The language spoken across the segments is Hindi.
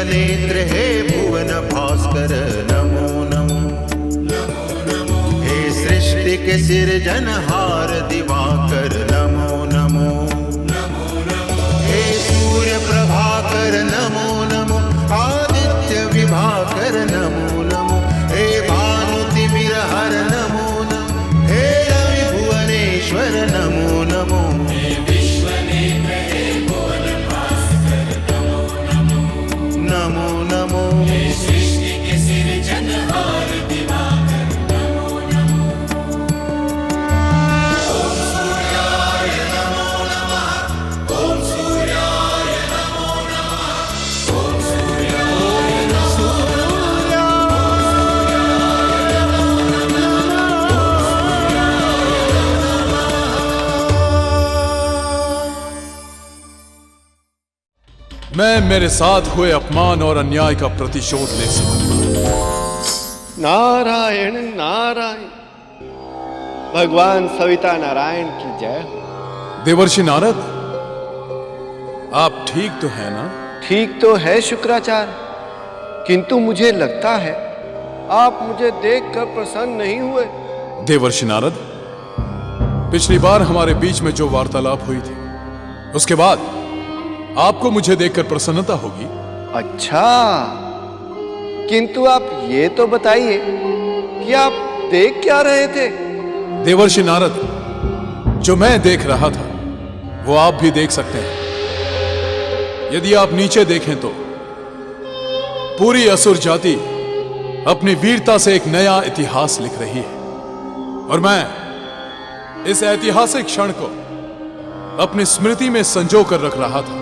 नेत्र हे भुवन भास्कर नमो नमो। हे सृष्टि के सिरजनहार दिवाकर नमो नमो। हे सूर्य प्रभाकर नमो नमो। आदित्य विभाकर नमो नमो। हे भानुतिमिरहर नमो नमो। हे रवि भुवनेश्वर नमो नमो। नमो नमो। सृष्टि के सिरजनहार दिवाकर नमो नमो। ओम सूर्याय नमो नमः। ओम सूर्याय नमो नमः। ओम सूर्याय नमो मैं मेरे साथ हुए अपमान और अन्याय का प्रतिशोध ले सकूंगा। नारायण नारायण। भगवान सविता नारायण की जय हो। देवर्षि नारद, आप ठीक तो हैं ना? ठीक तो है शुक्राचार्य, किंतु मुझे लगता है आप मुझे देखकर प्रसन्न नहीं हुए। देवर्षि नारद, पिछली बार हमारे बीच में जो वार्तालाप हुई थी, उसके बाद आपको मुझे देखकर प्रसन्नता होगी। अच्छा, किंतु आप ये तो बताइए कि आप देख क्या रहे थे? देवर्षि नारद, जो मैं देख रहा था वो आप भी देख सकते हैं। यदि आप नीचे देखें तो पूरी असुर जाति अपनी वीरता से एक नया इतिहास लिख रही है, और मैं इस ऐतिहासिक क्षण को अपनी स्मृति में संजो कर रख रहा था।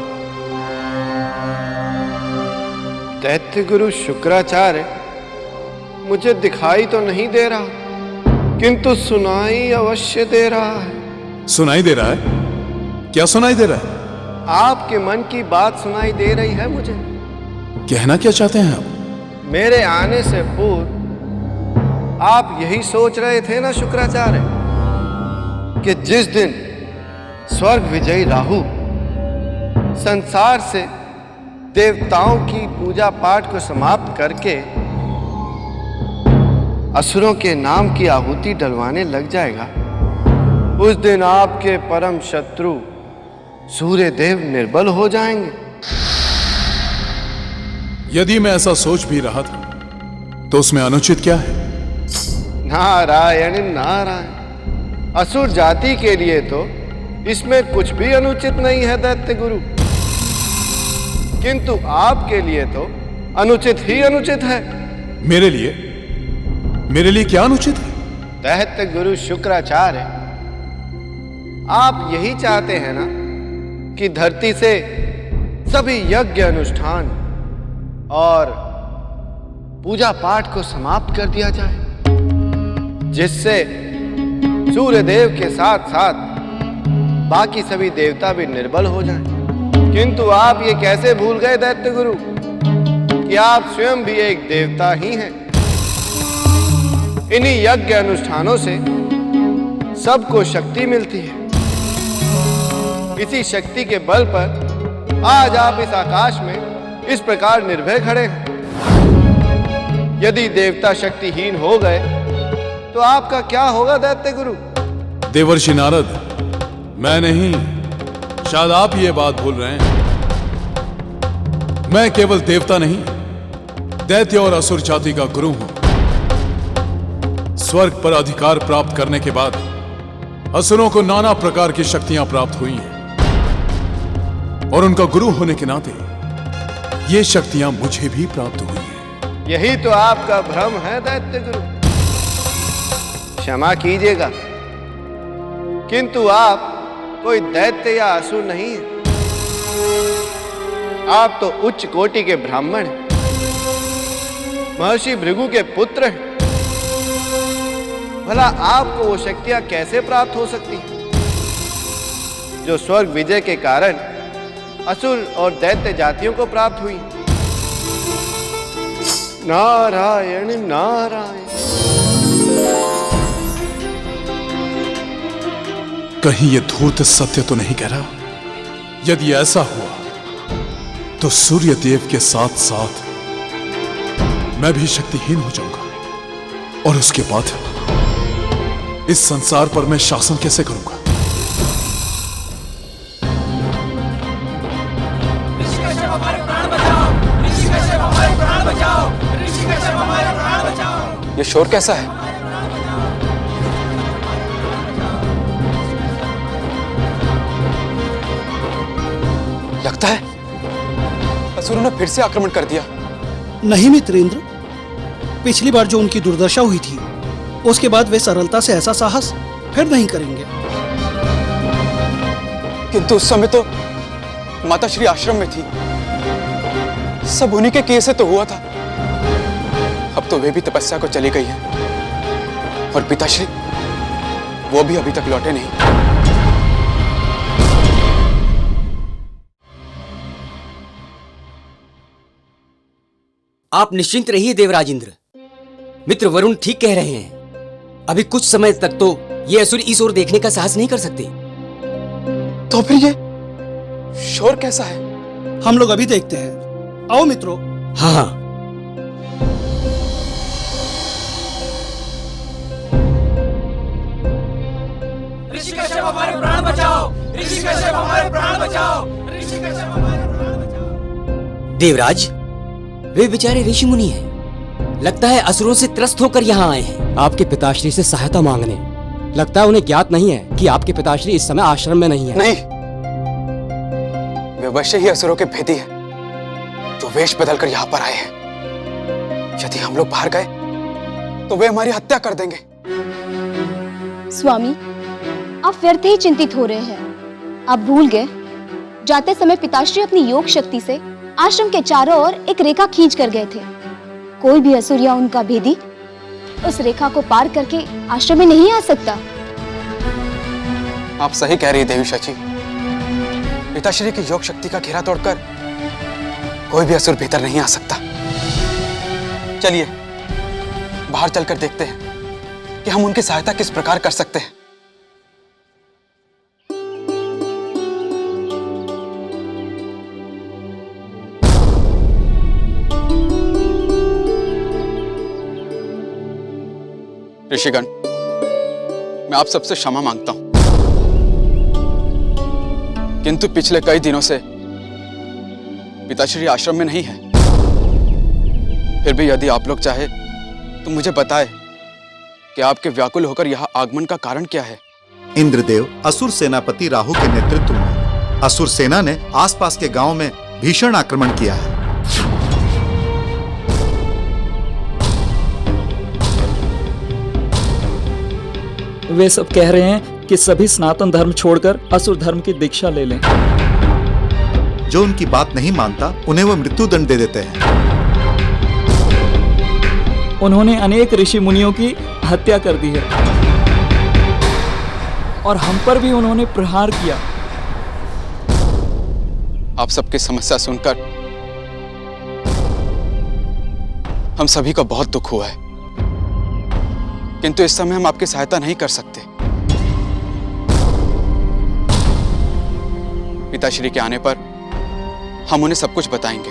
दैत्य गुरु शुक्राचार्य, मुझे दिखाई तो नहीं दे रहा, किंतु सुनाई अवश्य दे रहा है। सुनाई दे रहा है? क्या सुनाई दे रहा है? आपके मन की बात सुनाई दे रही है मुझे। कहना क्या चाहते हैं आप? मेरे आने से पूर्व आप यही सोच रहे थे ना शुक्राचार्य, कि जिस दिन स्वर्ग विजयी राहु संसार से देवताओं की पूजा पाठ को समाप्त करके असुरों के नाम की आहुति डलवाने लग जाएगा, उस दिन आपके परम शत्रु सूर्य देव निर्बल हो जाएंगे। यदि मैं ऐसा सोच भी रहा था तो उसमें अनुचित क्या है? नारायण नारायण। असुर जाति के लिए तो इसमें कुछ भी अनुचित नहीं है दैत्य गुरु, किंतु आपके लिए तो अनुचित ही अनुचित है। मेरे लिए क्या अनुचित है? दैत्य गुरु शुक्राचार्य, आप यही चाहते हैं ना कि धरती से सभी यज्ञ अनुष्ठान और पूजा पाठ को समाप्त कर दिया जाए, जिससे सूर्य देव के साथ साथ बाकी सभी देवता भी निर्बल हो जाएं। किंतु आप ये कैसे भूल गए दैत्य गुरु कि आप स्वयं भी एक देवता ही हैं। इन्हीं यज्ञ अनुष्ठानों से सबको शक्ति मिलती है। इसी शक्ति के बल पर आज आप इस आकाश में इस प्रकार निर्भय खड़े हैं। यदि देवता शक्तिहीन हो गए तो आपका क्या होगा दैत्य गुरु? देवर्षि नारद, मैं नहीं, शायद आप ये बात भूल रहे हैं। मैं केवल देवता नहीं, दैत्य और असुर जाति का गुरु हूं। स्वर्ग पर अधिकार प्राप्त करने के बाद असुरों को नाना प्रकार की शक्तियां प्राप्त हुई हैं, और उनका गुरु होने के नाते ये शक्तियां मुझे भी प्राप्त हुई हैं। यही तो आपका भ्रम है दैत्य गुरु। क्षमा कीजिएगा, किंतु आप कोई दैत्य या असुर नहीं है। आप तो उच्च कोटि के ब्राह्मण हैं, महर्षि भृगु के पुत्र हैं। भला आपको वो शक्तियां कैसे प्राप्त हो सकती हैं जो स्वर्ग विजय के कारण असुर और दैत्य जातियों को प्राप्त हुई? नारायण नारायण। कहीं ये धूर्त सत्य तो नहीं कह रहा? यदि ऐसा हुआ तो सूर्य देव के साथ साथ मैं भी शक्तिहीन हो जाऊंगा, और उसके बाद इस संसार पर मैं शासन कैसे करूंगा? ये शोर कैसा है? लगता है असुरों ने फिर से आक्रमण कर दिया। नहीं मित्रेंद्र, पिछली बार जो उनकी दुर्दशा हुई थी उसके बाद वे सरलता से ऐसा साहस फिर नहीं करेंगे। किंतु उस समय तो माता श्री आश्रम में थी, सब उन्हीं के किए से तो हुआ था। अब तो वे भी तपस्या को चली गई है, और पिताश्री वो भी अभी तक लौटे नहीं। आप निश्चिंत रहिए देवराज इंद्र, मित्र वरुण ठीक कह रहे हैं। अभी कुछ समय तक तो ये असुर इस ओर देखने का साहस नहीं कर सकते। तो फिर ये शोर कैसा है? हम लोग अभी देखते हैं। आओ मित्रों। हाँ हाँ। ऋषिकश्यप हमारे प्राण बचाओ, ऋषिकश्यप हमारे प्राण बचाओ, ऋषिकश्यप हमारे प्राण बचाओ। देवराज, वे बेचारे ऋषि मुनि हैं। लगता है असुरों से त्रस्त होकर यहाँ आए हैं आपके पिताश्री से सहायता मांगने। लगता है उन्हें ज्ञात नहीं है कि आपके पिताश्री इस समय आश्रम में नहीं है। नहीं, वे अवश्य ही असुरों के भेदी है जो वेश बदलकर यहाँ पर आए हैं। यदि हम लोग बाहर गए तो वे हमारी हत्या कर देंगे। स्वामी, आप व्यर्थ ही चिंतित हो रहे हैं। आप भूल गए, जाते समय पिताश्री अपनी योग शक्ति से आश्रम के चारों ओर एक रेखा खींच कर गए थे। कोई भी असुर या उनका भेदी उस रेखा को पार करके आश्रम में नहीं आ सकता। आप सही कह रही है देवी शची। पिताश्री की योग शक्ति का घेरा तोड़कर कोई भी असुर भीतर नहीं आ सकता। चलिए बाहर चलकर देखते हैं कि हम उनकी सहायता किस प्रकार कर सकते हैं। ऋषिगण, मैं आप सबसे क्षमा मांगता हूं, किंतु पिछले कई दिनों से पिताश्री आश्रम में नहीं है। फिर भी यदि आप लोग चाहे तो मुझे बताएं कि आपके व्याकुल होकर यहाँ आगमन का कारण क्या है। इंद्रदेव, असुर सेनापति राहु के नेतृत्व में असुर सेना ने आसपास के गांव में भीषण आक्रमण किया है। वे सब कह रहे हैं कि सभी सनातन धर्म छोड़कर असुर धर्म की दीक्षा ले लें। जो उनकी बात नहीं मानता उन्हें वो मृत्यु दंड दे देते हैं। उन्होंने अनेक ऋषि मुनियों की हत्या कर दी है, और हम पर भी उन्होंने प्रहार किया। आप सबकी समस्या सुनकर हम सभी को बहुत दुख हुआ है, किंतु इस समय हम आपकी सहायता नहीं कर सकते। पिताश्री के आने पर हम उन्हें सब कुछ बताएंगे।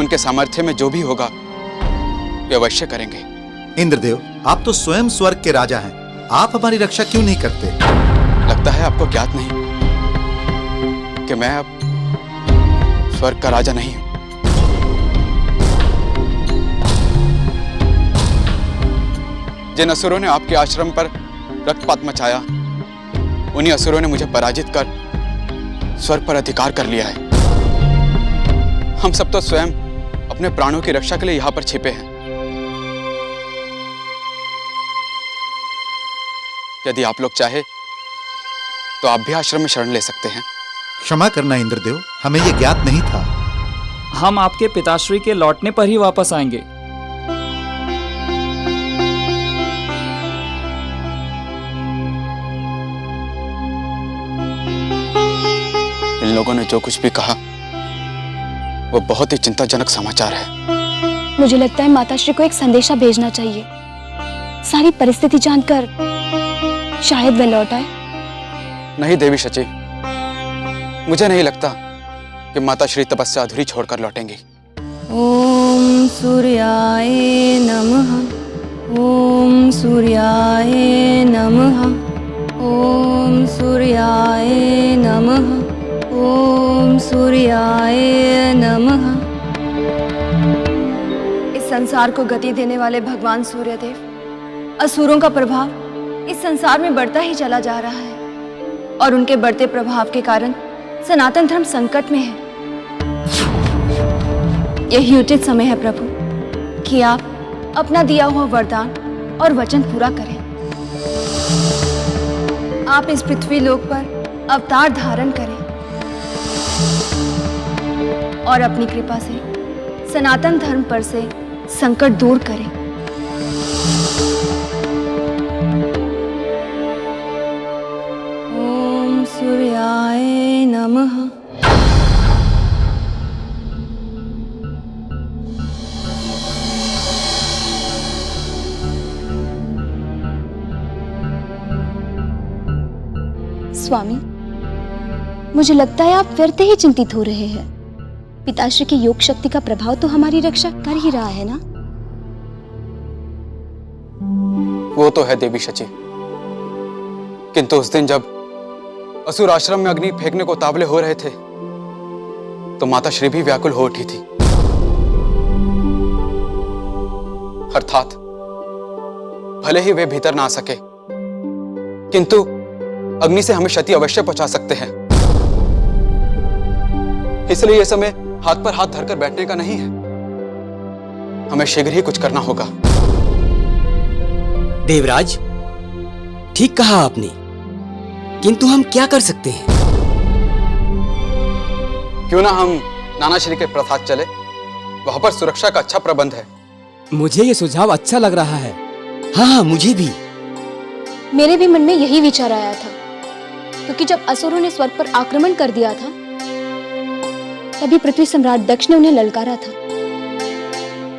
उनके सामर्थ्य में जो भी होगा वे अवश्य करेंगे। इंद्रदेव, आप तो स्वयं स्वर्ग के राजा हैं। आप हमारी रक्षा क्यों नहीं करते? लगता है आपको ज्ञात नहीं कि मैं अब स्वर्ग का राजा नहीं हूं। जिन असुरों ने आपके आश्रम पर रक्तपात मचाया, उन्हीं असुरों ने मुझे पराजित कर स्वर्ग पर अधिकार कर लिया है। हम सब तो स्वयं अपने प्राणों की रक्षा के लिए यहाँ पर छिपे हैं। यदि आप लोग चाहे तो आप भी आश्रम में शरण ले सकते हैं। क्षमा करना इंद्रदेव, हमें ये ज्ञात नहीं था। हम आपके पिताश्री के लौटने पर ही वापस आएंगे। इन लोगों ने जो कुछ भी कहा वो बहुत ही चिंताजनक समाचार है। मुझे लगता है माताश्री को एक संदेशा भेजना चाहिए। सारी परिस्थिति जानकर शायद वे लौट आए। नहीं देवी शची, मुझे नहीं लगता कि माताश्री तपस्या अधूरी छोड़कर लौटेंगी। ओम सूर्याय नमः। ओम सूर्याय नमः। ओम सूर्याय नमः। ओम सूर्याय नमः। इस संसार को गति देने वाले भगवान सूर्यदेव, असुरों का प्रभाव इस संसार में बढ़ता ही चला जा रहा है और उनके बढ़ते प्रभाव के कारण सनातन धर्म संकट में है। यही उचित समय है प्रभु कि आप अपना दिया हुआ वरदान और वचन पूरा करें। आप इस पृथ्वी लोक पर अवतार धारण करें और अपनी कृपा से सनातन धर्म पर से संकट दूर करें। ओम सूर्याय नमः। स्वामी, मुझे लगता है आप व्यर्थ ही चिंतित हो रहे हैं। पिताश्री की योग शक्ति का प्रभाव तो हमारी रक्षा कर ही रहा है ना? वो तो है देवी शची, किंतु उस दिन जब असुर आश्रम में अग्नि फेंकने को तावले हो रहे थे तो माताश्री भी व्याकुल हो उठी थी। अर्थात भले ही वे भीतर ना आ सके, किंतु अग्नि से हमें क्षति अवश्य पहुंचा सकते हैं। इसलिए यह समय हाथ पर हाथ धरकर बैठने का नहीं है, हमें शीघ्र ही कुछ करना होगा। देवराज, ठीक कहा आपने, किंतु हम क्या कर सकते हैं? क्यों ना हम नानाश्री के प्रसाद चले, वहां पर सुरक्षा का अच्छा प्रबंध है। मुझे ये सुझाव अच्छा लग रहा है। हाँ, मुझे भी। मेरे भी मन में यही विचार आया था, क्योंकि जब असुरों ने स्वर्ग पर आक्रमण कर दिया था तभी पृथ्वी सम्राट दक्ष ने उन्हें ललकारा था।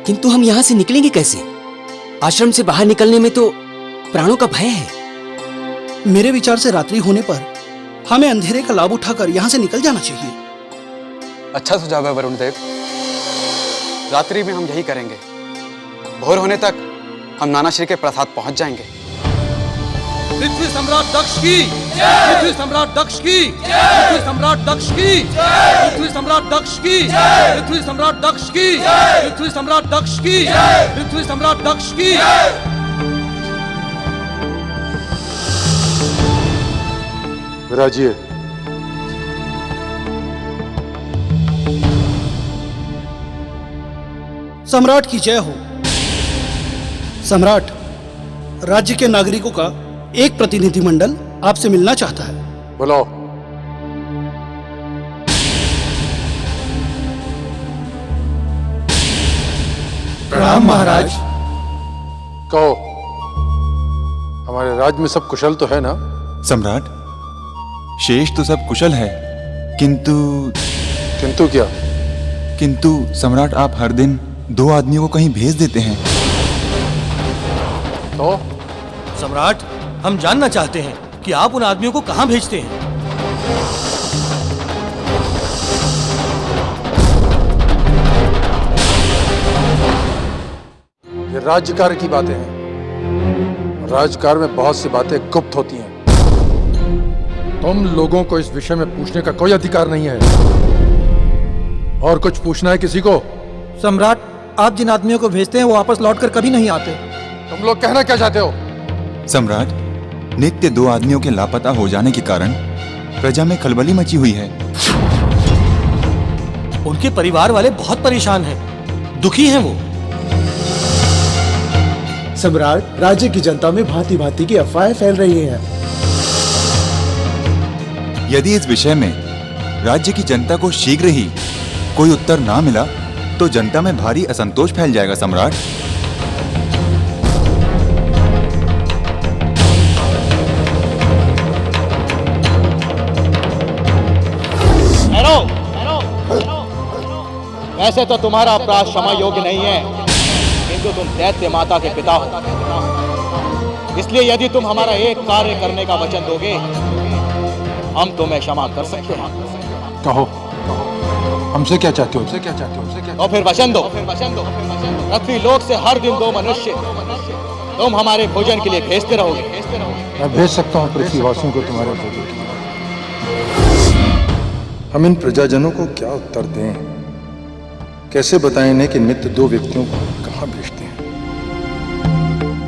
किंतु हम यहाँ से निकलेंगे कैसे? आश्रम से बाहर निकलने में तो प्राणों का भय है। मेरे विचार से रात्रि होने पर हमें अंधेरे का लाभ उठाकर यहाँ से निकल जाना चाहिए। अच्छा सुझाव है वरुण देव, रात्रि में हम यही करेंगे। भोर होने तक हम नानाश्री के प्रसाद पहुंच जाएंगे। पृथ्वी सम्राट दक्ष की, पृथ्वी सम्राट दक्ष की, पृथ्वी सम्राट दक्ष की, पृथ्वी सम्राट दक्ष की, पृथ्वी सम्राट दक्ष की, पृथ्वी सम्राट दक्ष की, पृथ्वी सम्राट दक्ष की। विराजिए। सम्राट की जय हो। सम्राट, राज्य के नागरिकों का एक प्रतिनिधिमंडल आपसे मिलना चाहता है। बुलाओ। प्रणाम महाराज। कहो, हमारे राज्य में सब कुशल तो है ना? सम्राट, शेष तो सब कुशल है, किंतु क्या? किंतु सम्राट, आप हर दिन 2 आदमियों को कहीं भेज देते हैं। तो सम्राट, हम जानना चाहते हैं कि आप उन आदमियों को कहां भेजते हैं। ये राज्यकार्य की बातें हैं। राज्यकार्य में बहुत सी बातें गुप्त होती हैं। तुम लोगों को इस विषय में पूछने का कोई अधिकार नहीं है। और कुछ पूछना है किसी को? सम्राट, आप जिन आदमियों को भेजते हैं वो वापस लौटकर कभी नहीं आते। तुम लोग कहना क्या चाहते हो? सम्राट, नित्य 2 आदमियों के लापता हो जाने के कारण प्रजा में खलबली मची हुई है। उनके परिवार वाले बहुत परेशान हैं, दुखी हैं वो। सम्राट, राज्य की जनता में भांति भांति की अफवाहें फैल रही हैं। यदि इस विषय में राज्य की जनता को शीघ्र ही कोई उत्तर ना मिला तो जनता में भारी असंतोष फैल जाएगा। सम्राट, वैसे तो तुम्हारा अपराध क्षमा योग्य नहीं है, किंतु तुम दैत्य माता के पिता हो। इसलिए यदि तुम हमारा एक कार्य करने का वचन दोगे, हम तुम्हें क्षमा कर सकते हैं। कहो। हमसे क्या चाहते हो? हमसे क्या चाहते हो? तो फिर वचन दो। पृथ्वी लोक से हर दिन 2 मनुष्य तुम हमारे भोजन के लिए भेजते रहोगे। मैं भेज सकता हूँ पृथ्वीवासियों को तुम्हारे भोजन के लिए। हम इन प्रजाजनों को क्या उत्तर दें? कैसे बताएं इन्हें कि नित्य 2 व्यक्तियों को कहाँ भेजते हैं?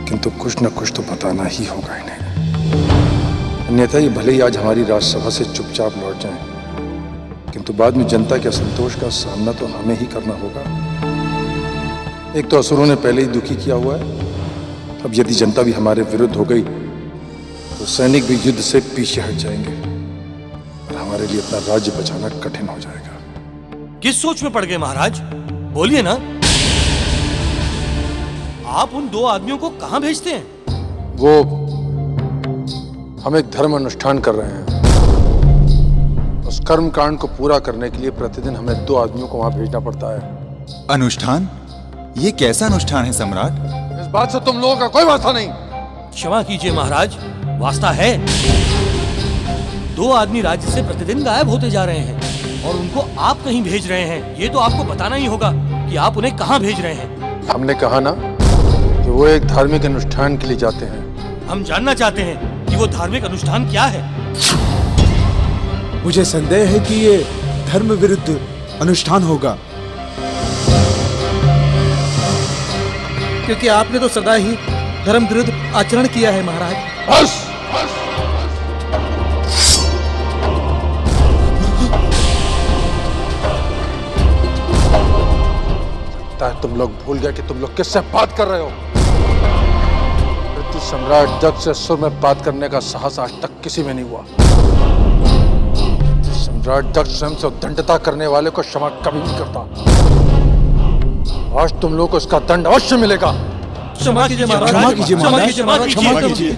किंतु कुछ न कुछ तो बताना ही होगा इन्हें। अन्यथा ये भले ही आज हमारी राजसभा से चुपचाप लौट जाएं, किंतु बाद में जनता के असंतोष का सामना तो हमें ही करना होगा। एक तो असुरों ने पहले ही दुखी किया हुआ है, अब यदि जनता भी हमारे विरुद्ध हो गई तो सैनिक भी युद्ध से पीछे हट जाएंगे और हमारे लिए अपना राज्य बचाना कठिन हो जाएगा। किस सोच में पड़ गए महाराज? बोलिए ना। आप उन 2 आदमियों को कहां भेजते हैं? वो हम एक धर्म अनुष्ठान कर रहे हैं। उस कर्म कांड को पूरा करने के लिए प्रतिदिन हमें 2 आदमियों को वहां भेजना पड़ता है। अनुष्ठान? ये कैसा अनुष्ठान है सम्राट? इस बात से तुम लोगों का कोई वास्ता नहीं। क्षमा कीजिए महाराज, वास्ता है। 2 आदमी राज्य से प्रतिदिन गायब होते जा रहे हैं और उनको आप कहीं भेज रहे हैं। ये तो आपको बताना ही होगा कि आप उन्हें कहां भेज रहे हैं। हमने कहा ना कि वो एक धार्मिक अनुष्ठान के लिए जाते हैं। हम जानना चाहते हैं कि वो धार्मिक अनुष्ठान क्या है। मुझे संदेह है कि ये धर्म विरुद्ध अनुष्ठान होगा, क्योंकि आपने तो सदा ही धर्म विरुद्ध आचरण किया है महाराज। बस! लगता है तुम लोग भूल गए कि तुम लोग किससे बात कर रहे हो। पृथ्वी सम्राट दक्ष से सुर में बात करने का साहस आज तक किसी में नहीं हुआ। सम्राट दक्ष स्वयं से दंडता करने वाले को क्षमा कभी नहीं करता। आज तुम लोग को इसका दंड अवश्य मिलेगा। क्षमा कीजिए महाराज, क्षमा कीजिए महाराज, क्षमा कीजिए।